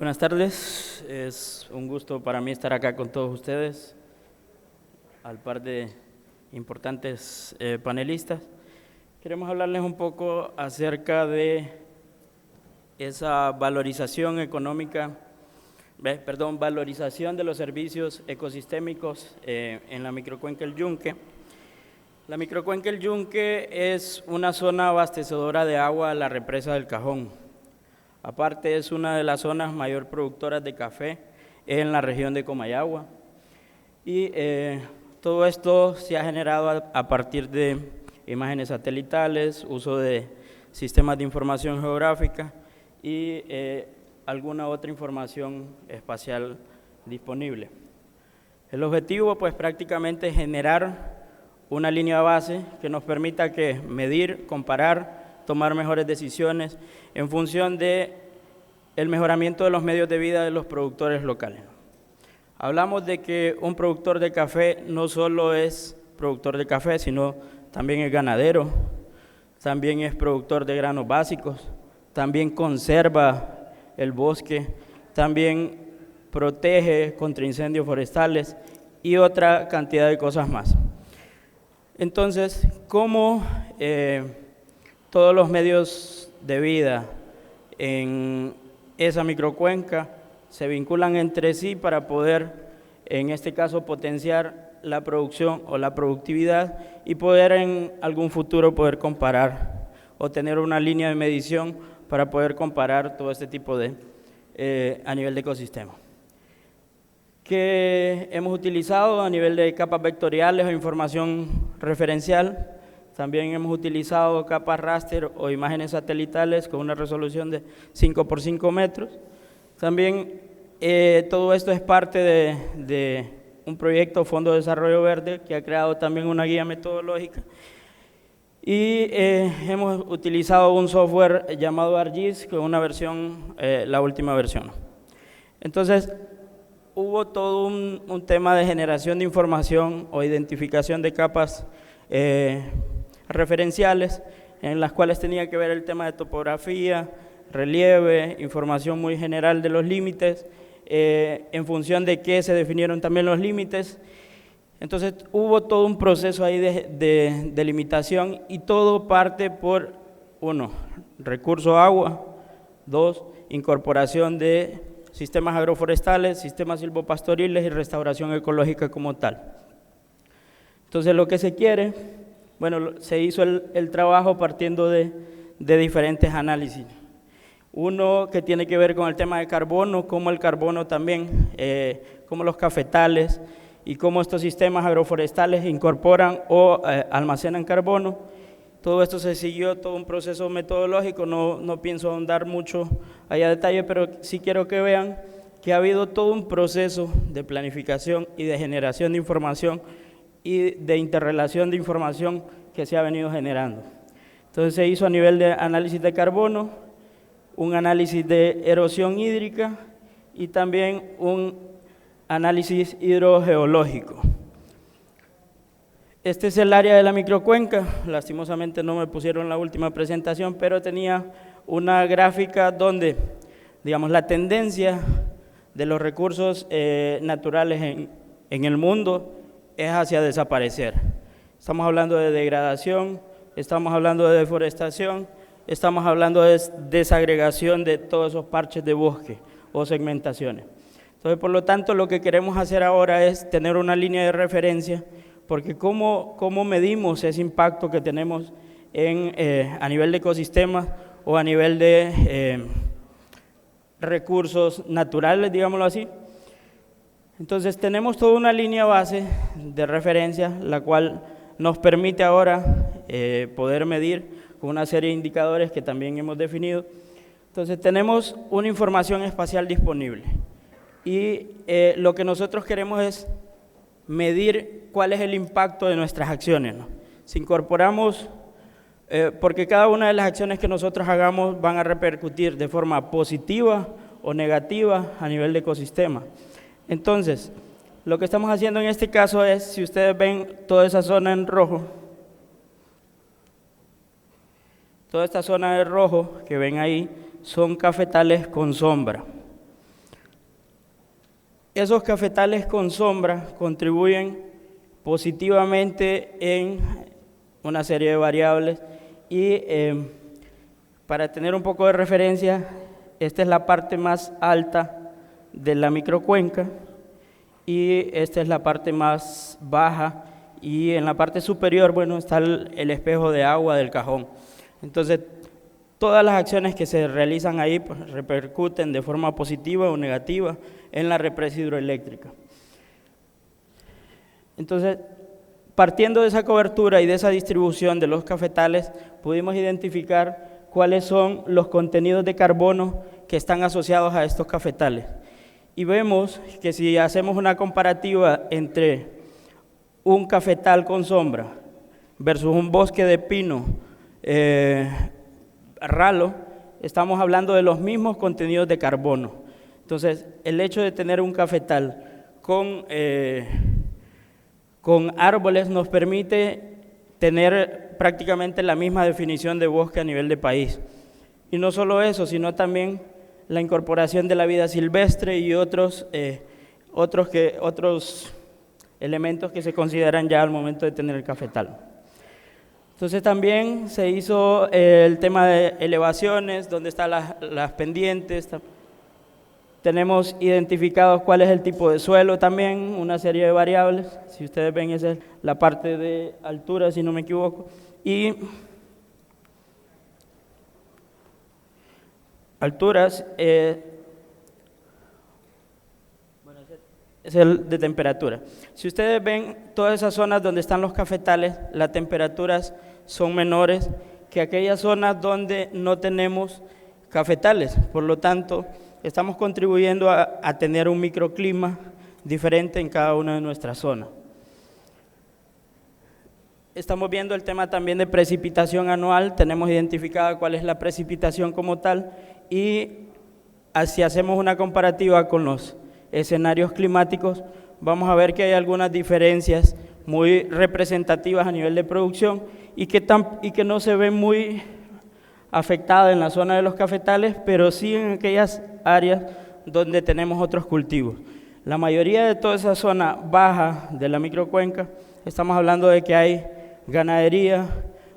Buenas tardes, es un gusto para mí estar acá con todos ustedes, al par de importantes panelistas. Queremos hablarles un poco acerca de esa valorización económica, valorización de los servicios ecosistémicos en la microcuenca El Yunque. La microcuenca El Yunque es una zona abastecedora de agua a la represa del Cajón. Aparte, es una de las zonas mayor productoras de café en la región de Comayagua. Y todo esto se ha generado a partir de imágenes satelitales, uso de sistemas de información geográfica y alguna otra información espacial disponible. El objetivo, pues, prácticamente es generar una línea base que nos permita medir, comparar, tomar mejores decisiones en función de el mejoramiento de los medios de vida de los productores locales. Hablamos de que un productor de café no solo es productor de café, sino también es ganadero, también es productor de granos básicos, también conserva el bosque, también protege contra incendios forestales y otra cantidad de cosas más. Entonces, ¿cómo todos los medios de vida en esa microcuenca se vinculan entre sí para poder, en este caso, potenciar la producción o la productividad y poder en algún futuro poder comparar o tener una línea de medición para poder comparar todo este tipo de a nivel de ecosistema? Que hemos utilizado a nivel de capas vectoriales o información referencial. También hemos utilizado capas raster o imágenes satelitales con una resolución de 5 por 5 metros. También todo esto es parte de un proyecto Fondo de Desarrollo Verde que ha creado también una guía metodológica. Y hemos utilizado un software llamado ArcGIS con una versión, la última versión. Entonces, hubo todo un tema de generación de información o identificación de capas referenciales en las cuales tenía que ver el tema de topografía, relieve, información muy general de los límites, en función de qué se definieron también los límites. Entonces hubo todo un proceso ahí de delimitación y todo parte por, 1, recurso agua, 2, incorporación de sistemas agroforestales, sistemas silvopastoriles y restauración ecológica como tal. Entonces lo que se quiere, bueno, se hizo el trabajo partiendo de diferentes análisis. Uno que tiene que ver con el tema de carbono, cómo el carbono también, cómo los cafetales y cómo estos sistemas agroforestales incorporan o almacenan carbono. Todo esto se siguió todo un proceso metodológico, no pienso ahondar mucho allá a detalle, pero sí quiero que vean que ha habido todo un proceso de planificación y de generación de información y de interrelación de información que se ha venido generando. Entonces se hizo a nivel de análisis de carbono, un análisis de erosión hídrica y también un análisis hidrogeológico. Este es el área de la microcuenca, lastimosamente no me pusieron la última presentación, pero tenía una gráfica donde, digamos, la tendencia de los recursos naturales en el mundo es hacia desaparecer. Estamos hablando de degradación, estamos hablando de deforestación, estamos hablando de desagregación de todos esos parches de bosque o segmentaciones. Entonces, por lo tanto, lo que queremos hacer ahora es tener una línea de referencia, porque ¿cómo medimos ese impacto que tenemos a nivel de ecosistemas o a nivel de recursos naturales, digámoslo así? Entonces tenemos toda una línea base de referencia, la cual nos permite ahora poder medir con una serie de indicadores que también hemos definido. Entonces tenemos una información espacial disponible y lo que nosotros queremos es medir cuál es el impacto de nuestras acciones, ¿no? Si incorporamos, porque cada una de las acciones que nosotros hagamos van a repercutir de forma positiva o negativa a nivel de ecosistema. Entonces, lo que estamos haciendo en este caso es, si ustedes ven toda esa zona en rojo, toda esta zona de rojo que ven ahí son cafetales con sombra. Esos cafetales con sombra contribuyen positivamente en una serie de variables y para tener un poco de referencia, esta es la parte más alta de la microcuenca y esta es la parte más baja, y en la parte superior, bueno, está el espejo de agua del cajón. Entonces, todas las acciones que se realizan ahí pues, repercuten de forma positiva o negativa en la represa hidroeléctrica. Entonces, partiendo de esa cobertura y de esa distribución de los cafetales, pudimos identificar cuáles son los contenidos de carbono que están asociados a estos cafetales. Y vemos que si hacemos una comparativa entre un cafetal con sombra versus un bosque de pino ralo, estamos hablando de los mismos contenidos de carbono. Entonces, el hecho de tener un cafetal con árboles nos permite tener prácticamente la misma definición de bosque a nivel de país. Y no solo eso, sino también la incorporación de la vida silvestre y otros elementos que se consideran ya al momento de tener el cafetal. Entonces también se hizo el tema de elevaciones, donde están las pendientes. Tenemos identificados cuál es el tipo de suelo también, una serie de variables. Si ustedes ven, esa es la parte de altura, si no me equivoco. Y alturas es el de temperatura. Si ustedes ven todas esas zonas donde están los cafetales, las temperaturas son menores que aquellas zonas donde no tenemos cafetales. Por lo tanto, estamos contribuyendo a tener un microclima diferente en cada una de nuestras zonas. Estamos viendo el tema también de precipitación anual. Tenemos identificada cuál es la precipitación como tal, y si hacemos una comparativa con los escenarios climáticos, vamos a ver que hay algunas diferencias muy representativas a nivel de producción y que no se ven muy afectadas en la zona de los cafetales, pero sí en aquellas áreas donde tenemos otros cultivos. La mayoría de toda esa zona baja de la microcuenca, estamos hablando de que hay ganadería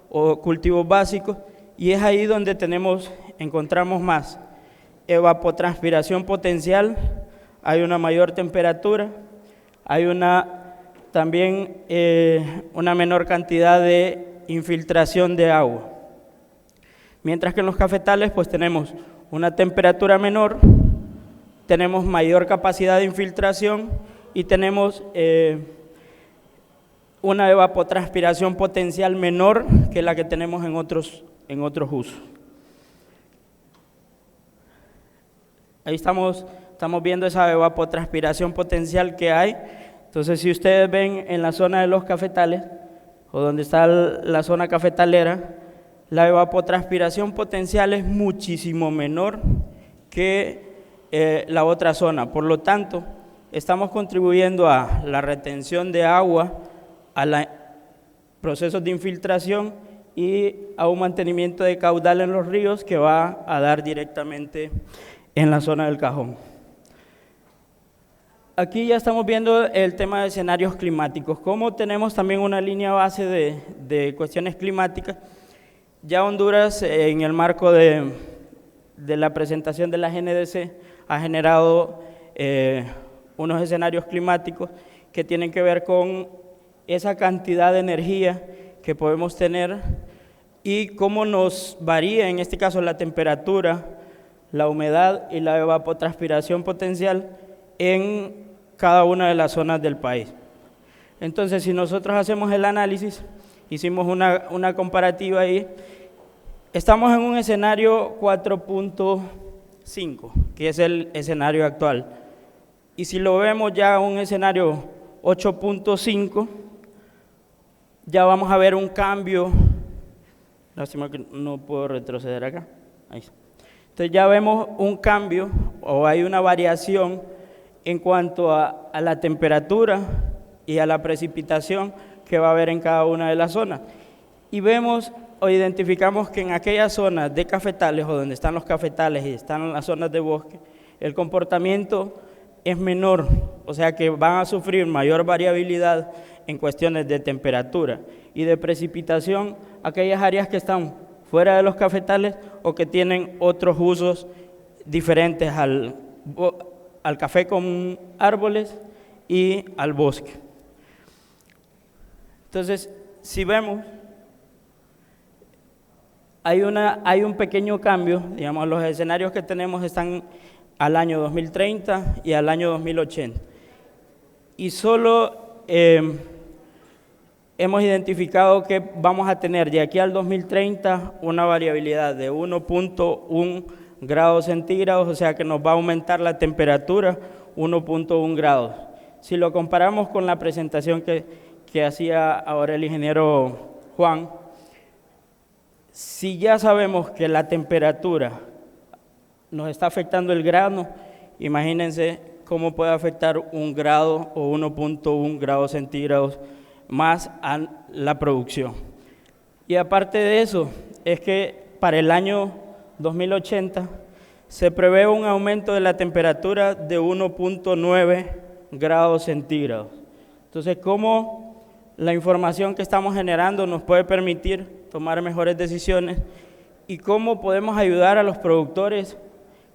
o cultivos básicos, y es ahí donde encontramos más evapotranspiración potencial, hay una mayor temperatura, hay también una menor cantidad de infiltración de agua. Mientras que en los cafetales pues tenemos una temperatura menor, tenemos mayor capacidad de infiltración y tenemos una evapotranspiración potencial menor que la que tenemos en otros usos. Ahí estamos viendo esa evapotranspiración potencial que hay. Entonces, si ustedes ven en la zona de los cafetales, o donde está la zona cafetalera, la evapotranspiración potencial es muchísimo menor que la otra zona. Por lo tanto, estamos contribuyendo a la retención de agua, a los procesos de infiltración y a un mantenimiento de caudal en los ríos que va a dar directamente en la zona del cajón. Aquí ya estamos viendo el tema de escenarios climáticos. Como tenemos también una línea base de cuestiones climáticas, ya Honduras, en el marco de la presentación de la GNDC, ha generado unos escenarios climáticos que tienen que ver con esa cantidad de energía que podemos tener y cómo nos varía, en este caso, la temperatura, la humedad y la evapotranspiración potencial en cada una de las zonas del país. Entonces, si nosotros hacemos el análisis, hicimos una comparativa ahí, estamos en un escenario 4.5, que es el escenario actual. Y si lo vemos ya un escenario 8.5, ya vamos a ver un cambio. Lástima que no puedo retroceder acá. Ahí está. Entonces ya vemos un cambio, o hay una variación en cuanto a la temperatura y a la precipitación que va a haber en cada una de las zonas. Y vemos o identificamos que en aquellas zonas de cafetales, o donde están los cafetales y están las zonas de bosque, el comportamiento es menor o sea que van a sufrir mayor variabilidad en cuestiones de temperatura y de precipitación aquellas áreas que están fuera de los cafetales o que tienen otros usos diferentes al café con árboles y al bosque. Entonces, si vemos, hay un pequeño cambio, digamos, los escenarios que tenemos están al año 2030 y al año 2080. Y solo hemos identificado que vamos a tener de aquí al 2030 una variabilidad de 1.1 grados centígrados, o sea que nos va a aumentar la temperatura 1.1 grados. Si lo comparamos con la presentación que hacía ahora el ingeniero Juan, si ya sabemos que la temperatura nos está afectando el grano, imagínense cómo puede afectar 1 grado o 1.1 grados centígrados más a la producción. Y aparte de eso, es que para el año 2080 se prevé un aumento de la temperatura de 1.9 grados centígrados. Entonces, ¿cómo la información que estamos generando nos puede permitir tomar mejores decisiones y cómo podemos ayudar a los productores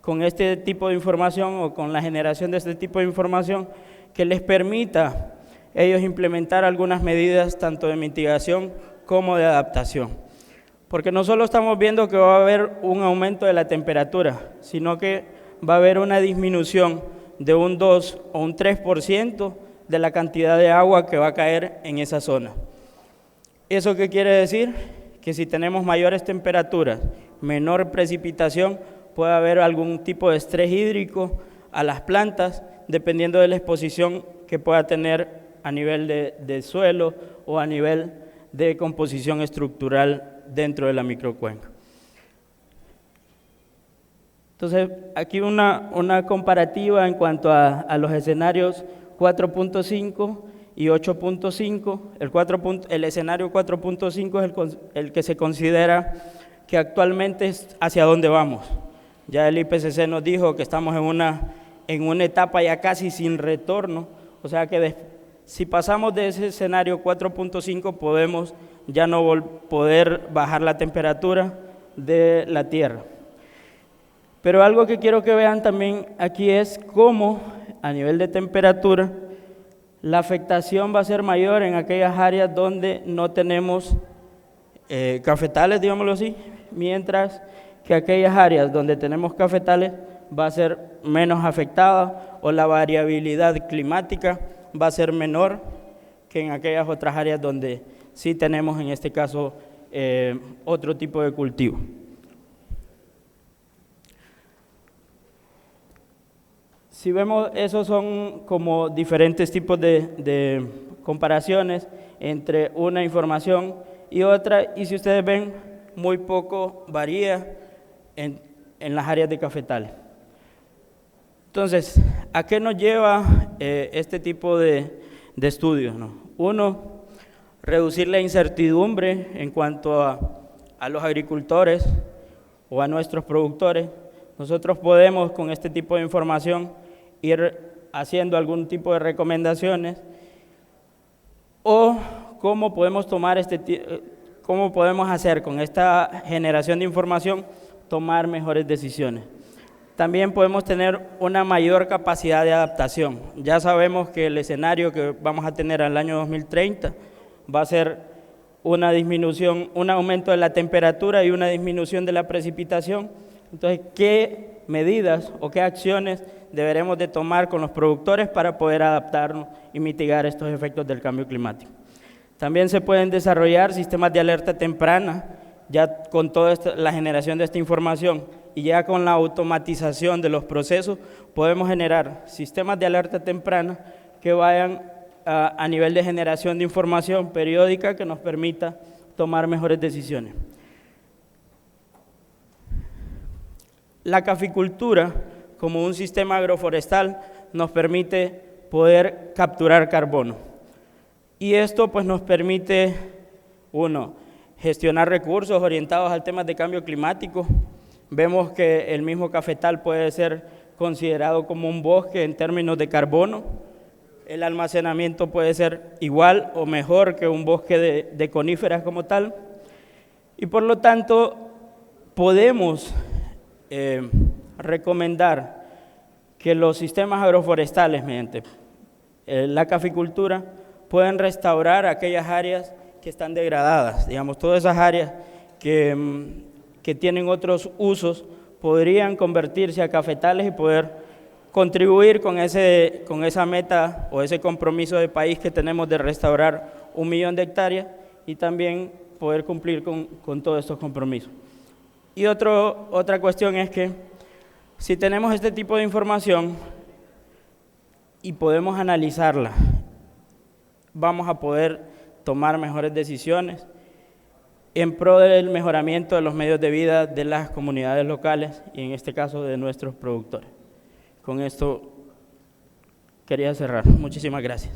con este tipo de información o con la generación de este tipo de información que les permita ellos implementar algunas medidas tanto de mitigación como de adaptación? Porque no solo estamos viendo que va a haber un aumento de la temperatura, sino que va a haber una disminución de un 2 o un 3% de la cantidad de agua que va a caer en esa zona. ¿Eso qué quiere decir? Que si tenemos mayores temperaturas, menor precipitación, puede haber algún tipo de estrés hídrico a las plantas, dependiendo de la exposición que pueda tener a nivel de suelo o a nivel de composición estructural dentro de la microcuenca. Entonces, aquí una comparativa en cuanto a los escenarios 4.5 y 8.5. El escenario 4.5 es el que se considera que actualmente es hacia dónde vamos. Ya el IPCC nos dijo que estamos en una etapa ya casi sin retorno, o sea que si pasamos de ese escenario 4.5 podemos ya no poder bajar la temperatura de la Tierra. Pero algo que quiero que vean también aquí es cómo a nivel de temperatura la afectación va a ser mayor en aquellas áreas donde no tenemos cafetales, digámoslo así, mientras que aquellas áreas donde tenemos cafetales va a ser menos afectada o la variabilidad climática va a ser menor que en aquellas otras áreas donde sí tenemos en este caso otro tipo de cultivo. Si vemos, esos son como diferentes tipos de comparaciones entre una información y otra, y si ustedes ven, muy poco varía en las áreas de cafetales. Entonces, ¿a qué nos lleva este tipo de estudios, no? Uno, reducir la incertidumbre en cuanto a los agricultores o a nuestros productores. Nosotros podemos, con este tipo de información, ir haciendo algún tipo de recomendaciones o cómo podemos cómo podemos hacer con esta generación de información tomar mejores decisiones. También podemos tener una mayor capacidad de adaptación. Ya sabemos que el escenario que vamos a tener al año 2030 va a ser una disminución, un aumento de la temperatura y una disminución de la precipitación. Entonces, ¿qué medidas o qué acciones deberemos de tomar con los productores para poder adaptarnos y mitigar estos efectos del cambio climático? También se pueden desarrollar sistemas de alerta temprana, ya con toda la generación de esta información y ya con la automatización de los procesos, podemos generar sistemas de alerta temprana que vayan a nivel de generación de información periódica que nos permita tomar mejores decisiones. La caficultura, como un sistema agroforestal, nos permite poder capturar carbono. Y esto pues nos permite, uno, gestionar recursos orientados al tema de cambio climático. Vemos que el mismo cafetal puede ser considerado como un bosque en términos de carbono. el almacenamiento puede ser igual o mejor que un bosque de coníferas como tal, y por lo tanto podemos recomendar que los sistemas agroforestales, mediante la caficultura, pueden restaurar aquellas áreas que están degradadas. Digamos, todas esas áreas que tienen otros usos podrían convertirse a cafetales y poder contribuir con esa meta o ese compromiso de país que tenemos de restaurar 1 millón de hectáreas y también poder cumplir con todos estos compromisos. Y otra cuestión es que si tenemos este tipo de información y podemos analizarla, vamos a poder tomar mejores decisiones en pro del mejoramiento de los medios de vida de las comunidades locales y en este caso de nuestros productores. Con esto quería cerrar. Muchísimas gracias.